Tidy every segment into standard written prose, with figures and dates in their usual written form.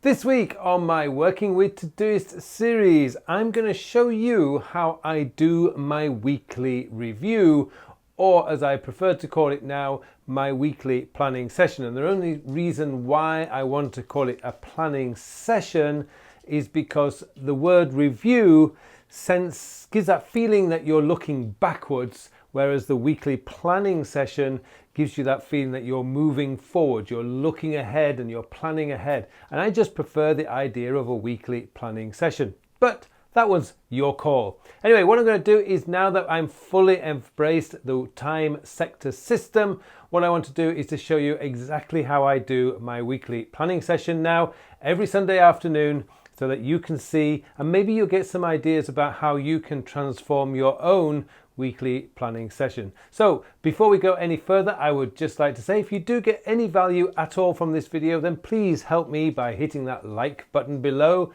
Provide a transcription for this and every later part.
This week on my Working with Todoist series, I'm going to show you how I do my weekly review, or as I prefer to call it now, my weekly planning session. And the only reason why I want to call it a planning session is because the word review gives that feeling that you're looking backwards, whereas the weekly planning session gives you that feeling that you're moving forward, you're looking ahead and you're planning ahead. And I just prefer the idea of a weekly planning session. But that was your call. Anyway, what I'm going to do is, now that I'm fully embraced the time sector system, what I want to do is to show you exactly how I do my weekly planning session now every Sunday afternoon, so that you can see, and maybe you'll get some ideas about how you can transform your own weekly planning session. So before we go any further, I would just like to say, if you do get any value at all from this video, then please help me by hitting that like button below.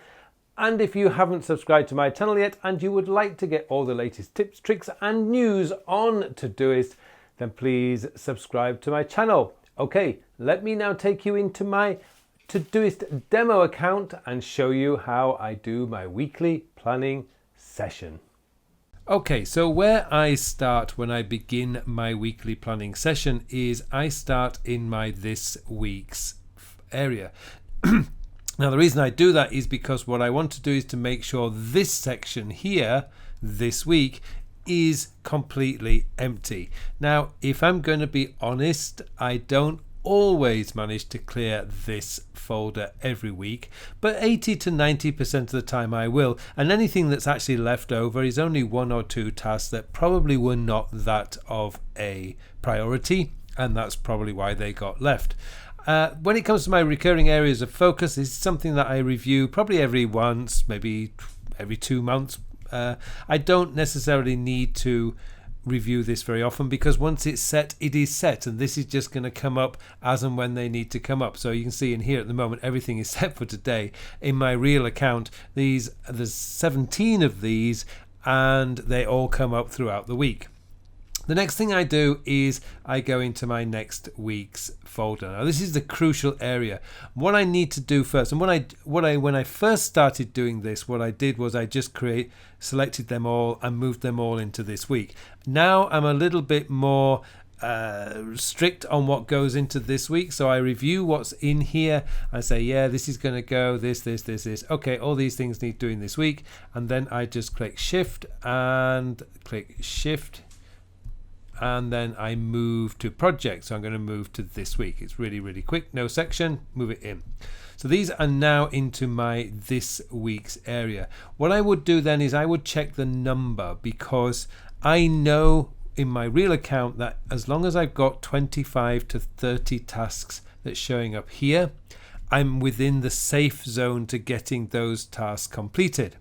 And if you haven't subscribed to my channel yet and you would like to get all the latest tips, tricks and news on Todoist, then please subscribe to my channel. Okay, let me now take you into my Todoist demo account and show you how I do my weekly planning session. Okay, so where I start when I begin my weekly planning session is I start in my this week's area. Now the reason I do that is because what I want to do is to make sure this section here this week is completely empty. Now if I'm going to be honest, I don't always manage to clear this folder every week, but 80 to 90% of the time I will, and anything that's actually left over is only one or two tasks that probably were not that of a priority, and that's probably why they got left. When it comes to my recurring areas of focus, this is something that I review probably every once, maybe every 2 months. I don't necessarily need to review this very often, because once it's set, it is set, and this is just going to come up as and when they need to come up. So you can see in here at the moment everything is set for today. In my real account, there's 17 of these, and they all come up throughout the week. The next thing I do is I go into my next week's folder. Now this is the crucial area. What I need to do first, and when I first started doing this, what I did was I just selected them all and moved them all into this week. Now I'm a little bit more strict on what goes into this week, so I review what's in here. I say, yeah, this is going to go this. Okay, all these things need doing this week, and then I just click shift and click shift, and then I move to project. So I'm going to move to this week. It's really quick, no section, move it in. So these are now into my this week's area. What I would do then is I would check the number, because I know in my real account that as long as I've got 25 to 30 tasks that's showing up here, I'm within the safe zone to getting those tasks completed.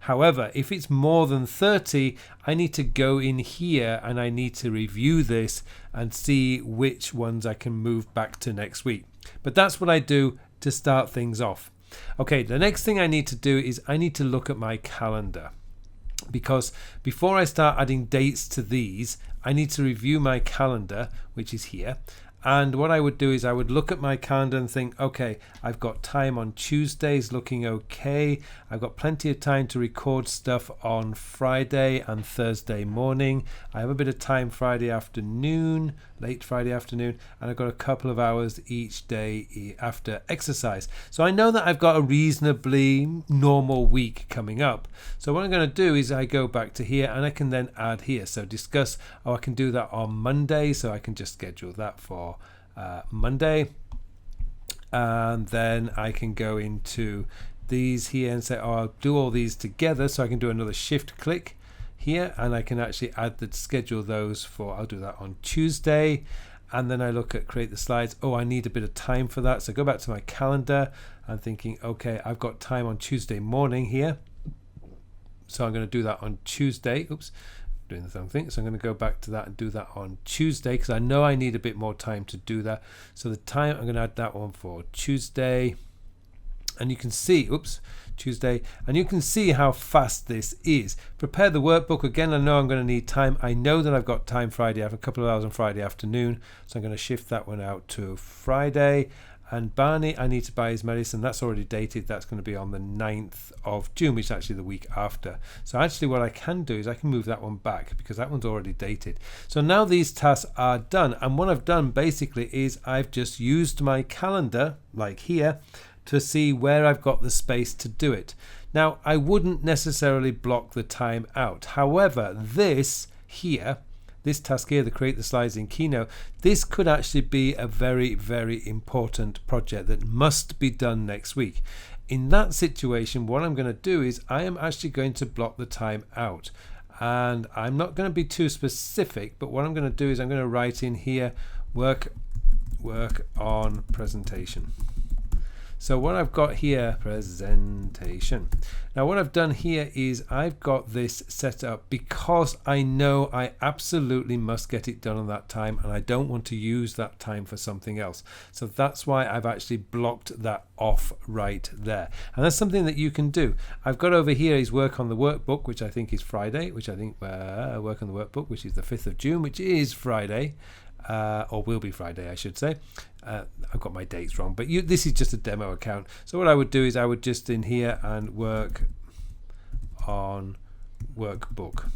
However, if it's more than 30, I need to go in here and I need to review this and see which ones I can move back to next week. But that's what I do to start things off. Okay, the next thing I need to do is I need to look at my calendar, because before I start adding dates to these, I need to review my calendar, which is here. And what I would do is I would look at my calendar and think, okay, I've got time on Tuesdays looking okay. I've got plenty of time to record stuff on Friday and Thursday morning. I have a bit of time Friday afternoon, late Friday afternoon, and I've got a couple of hours each day after exercise. So I know that I've got a reasonably normal week coming up. So what I'm going to do is I go back to here and I can then add here. So discuss, I can do that on Monday, so I can just schedule that for Monday, and then I can go into these here and say, I'll do all these together. So I can do another shift click here, and I can actually schedule those for, I'll do that on Tuesday. And then I look at create the slides. I need a bit of time for that, so go back to my calendar. I'm thinking, okay, I've got time on Tuesday morning here, so I'm going to do that on Tuesday. Doing the same thing. So I'm going to go back to that and do that on Tuesday, because I know I need a bit more time to do that. So the time, I'm going to add that one for Tuesday, and you can see, Tuesday, and you can see how fast this is. Prepare the workbook. Again, I know I'm going to need time. I know that I've got time Friday. I have a couple of hours on Friday afternoon, so I'm going to shift that one out to Friday. And Barney, I need to buy his medicine. That's already dated. That's going to be on the 9th of June, which is actually the week after. So actually what I can do is I can move that one back because that one's already dated. So now these tasks are done. And what I've done basically is I've just used my calendar, like here, to see where I've got the space to do it. Now, I wouldn't necessarily block the time out. However, this here, this task here, the create the slides in Keynote, this could actually be a very, very important project that must be done next week. In that situation, what I'm going to do is I am actually going to block the time out. And I'm not going to be too specific, but what I'm going to do is I'm going to write in here, work on presentation. So what I've got here, presentation. Now what I've done here is I've got this set up because I know I absolutely must get it done on that time and I don't want to use that time for something else. So that's why I've actually blocked that off right there. And that's something that you can do. I've got over here is work on the workbook, which I think is Friday, which I think work on the workbook, which is the 5th of June, which is Friday. Or will be Friday, I should say. I've got my dates wrong, but this is just a demo account. So what I would do is I would just in here and work on workbook.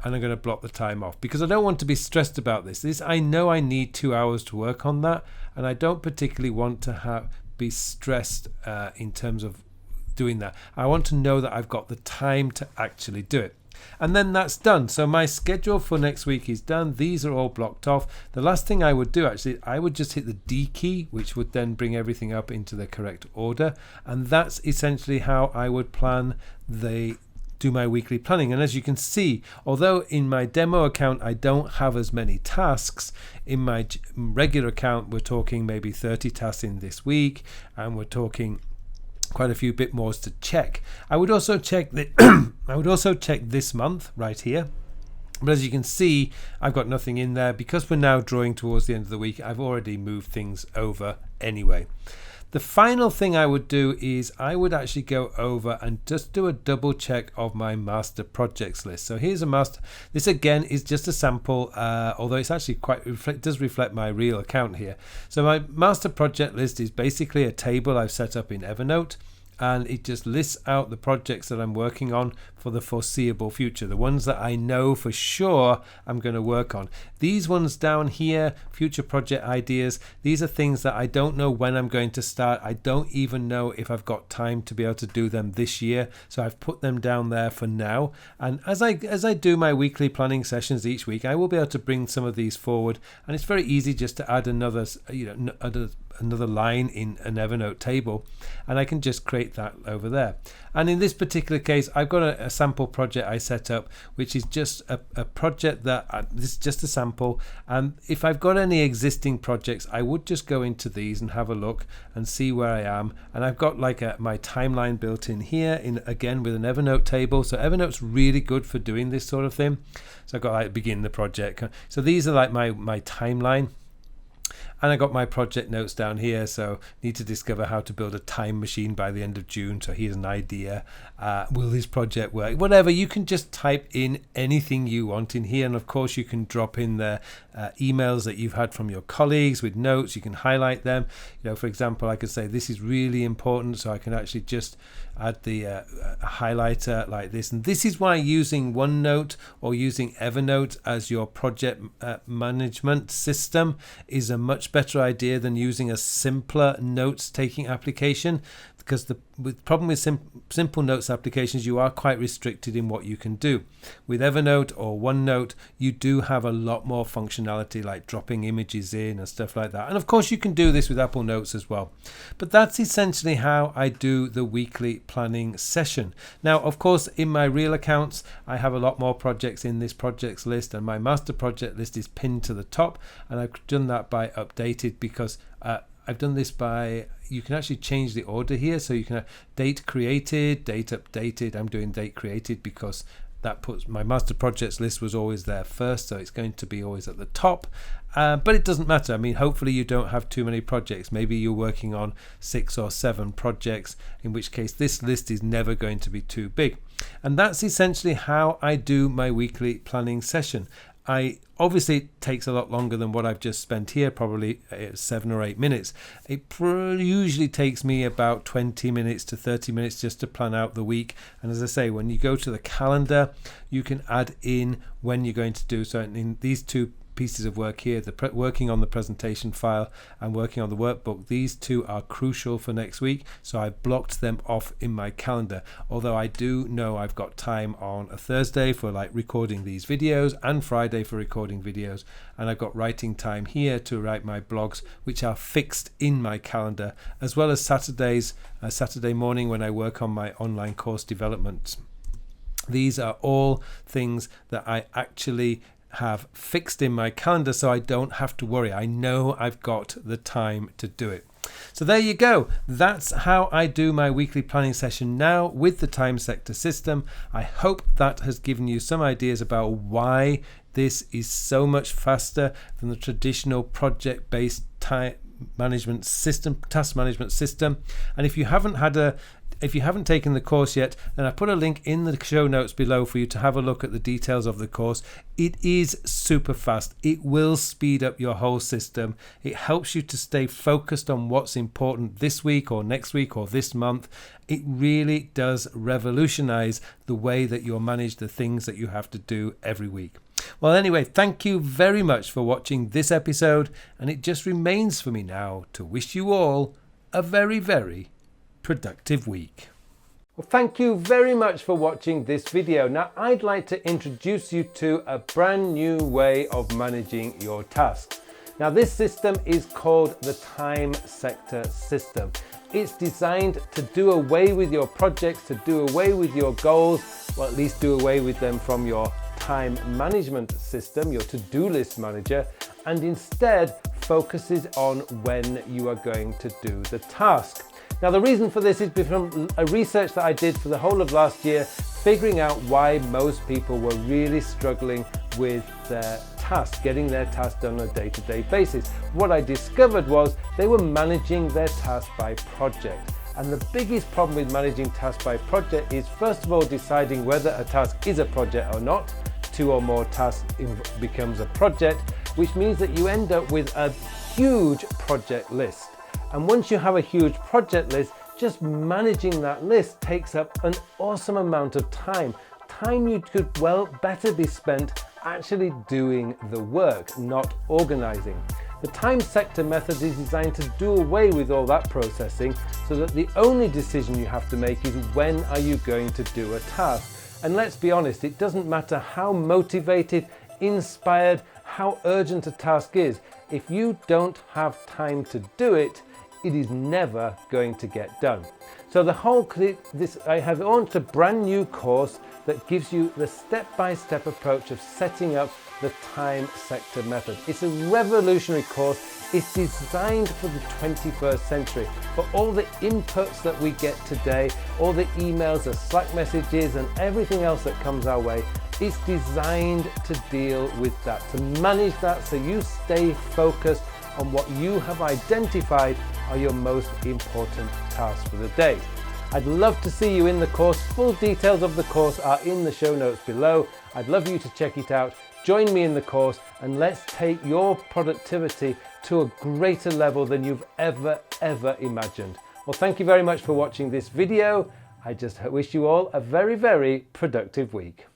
And I'm going to block the time off because I don't want to be stressed about this. I know I need 2 hours to work on that, and I don't particularly want to be stressed in terms of doing that. I want to know that I've got the time to actually do it. And then that's done. So my schedule for next week is done. These are all blocked off. The last thing I would do actually, I would just hit the D key, which would then bring everything up into the correct order. And that's essentially how I would do my weekly planning. And as you can see, although in my demo account I don't have as many tasks, in my regular account we're talking maybe 30 tasks in this week, and we're talking quite a few bit more to check. I would also check that I would also check this month right here, but as you can see I've got nothing in there because we're now drawing towards the end of the week. I've already moved things over anyway. The final thing I would do is I would actually go over and just do a double check of my master projects list. So here's a master. This again is just a sample, although it's actually does reflect my real account here. So my master project list is basically a table I've set up in Evernote, and it just lists out the projects that I'm working on for the foreseeable future, the ones that I know for sure I'm going to work on. These ones down here, future project ideas, these are things that I don't know when I'm going to start. I don't even know if I've got time to be able to do them this year, so I've put them down there for now. And as I do my weekly planning sessions each week, I will be able to bring some of these forward, and it's very easy just to add another line in an Evernote table, and I can just create that over there. And in this particular case, I've got a sample project I set up, which is just a project that this is just a sample. And if I've got any existing projects, I would just go into these and have a look and see where I am. And I've got like my timeline built in here, again with an Evernote table. So Evernote's really good for doing this sort of thing. So I've got like begin the project. So these are like my timeline. And I got my project notes down here, so need to discover how to build a time machine by the end of June. So here's an idea. Will this project work? Whatever, you can just type in anything you want in here. And of course you can drop in the emails that you've had from your colleagues with notes. You can highlight them. For example, I could say this is really important, so I can actually just add the highlighter like this. And this is why using OneNote or using Evernote as your project management system is a much better idea than using a simpler notes taking application, because the problem with simple notes applications, you are quite restricted in what you can do. With Evernote or OneNote, you do have a lot more functionality, like dropping images in and stuff like that. And of course you can do this with Apple Notes as well. But that's essentially how I do the weekly planning session. Now, of course, in my real accounts, I have a lot more projects in this projects list, and my master project list is pinned to the top, and I've done that by updated because I've done this by, you can actually change the order here. So you can have date created, date updated. I'm doing date created because that puts my master projects list was always there first, so it's going to be always at the top. But it doesn't matter. I mean, hopefully you don't have too many projects. Maybe you're working on 6 or 7 projects, in which case this list is never going to be too big. And that's essentially how I do my weekly planning session. Obviously it takes a lot longer than what I've just spent here, probably 7 or 8 minutes. It usually takes me about 20 minutes to 30 minutes just to plan out the week. And as I say, when you go to the calendar, you can add in when you're going to do so. In these two pieces of work here, working on the presentation file and working on the workbook, these two are crucial for next week, so I blocked them off in my calendar. Although I do know I've got time on a Thursday for like recording these videos and Friday for recording videos, and I've got writing time here to write my blogs, which are fixed in my calendar, as well as Saturday morning when I work on my online course development. These are all things that I actually have fixed in my calendar, so I don't have to worry. I know I've got the time to do it. So there you go. That's how I do my weekly planning session now with the time sector system. I hope that has given you some ideas about why this is so much faster than the traditional project-based task management system. And if you haven't taken the course yet, then I put a link in the show notes below for you to have a look at the details of the course. It is super fast. It will speed up your whole system. It helps you to stay focused on what's important this week or next week or this month. It really does revolutionize the way that you'll manage the things that you have to do every week. Well, anyway, thank you very much for watching this episode, and it just remains for me now to wish you all a very, very productive week. Well, thank you very much for watching this video. Now, I'd like to introduce you to a brand new way of managing your tasks. Now, this system is called the time sector system. It's designed to do away with your projects, to do away with your goals, or at least do away with them from your time management system, your to-do list manager, and instead focuses on when you are going to do the task. Now, the reason for this is from a research that I did for the whole of last year, figuring out why most people were really struggling with their tasks, getting their tasks done on a day-to-day basis. What I discovered was they were managing their tasks by project. And the biggest problem with managing tasks by project is, first of all, deciding whether a task is a project or not. 2 or more tasks becomes a project, which means that you end up with a huge project list. And once you have a huge project list, just managing that list takes up an awesome amount of time. Time you could better be spent actually doing the work, not organizing. The time sector method is designed to do away with all that processing so that the only decision you have to make is when are you going to do a task. And let's be honest, it doesn't matter how motivated, inspired, how urgent a task is. If you don't have time to do it, it is never going to get done. So I have launched a brand new course that gives you the step-by-step approach of setting up the time sector method. It's a revolutionary course. It's designed for the 21st century. For all the inputs that we get today, all the emails, the Slack messages, and everything else that comes our way, it's designed to deal with that, to manage that so you stay focused on what you have identified are your most important tasks for the day. I'd love to see you in the course. Full details of the course are in the show notes below. I'd love you to check it out. Join me in the course and let's take your productivity to a greater level than you've ever imagined. Well, thank you very much for watching this video. I just wish you all a very, very productive week.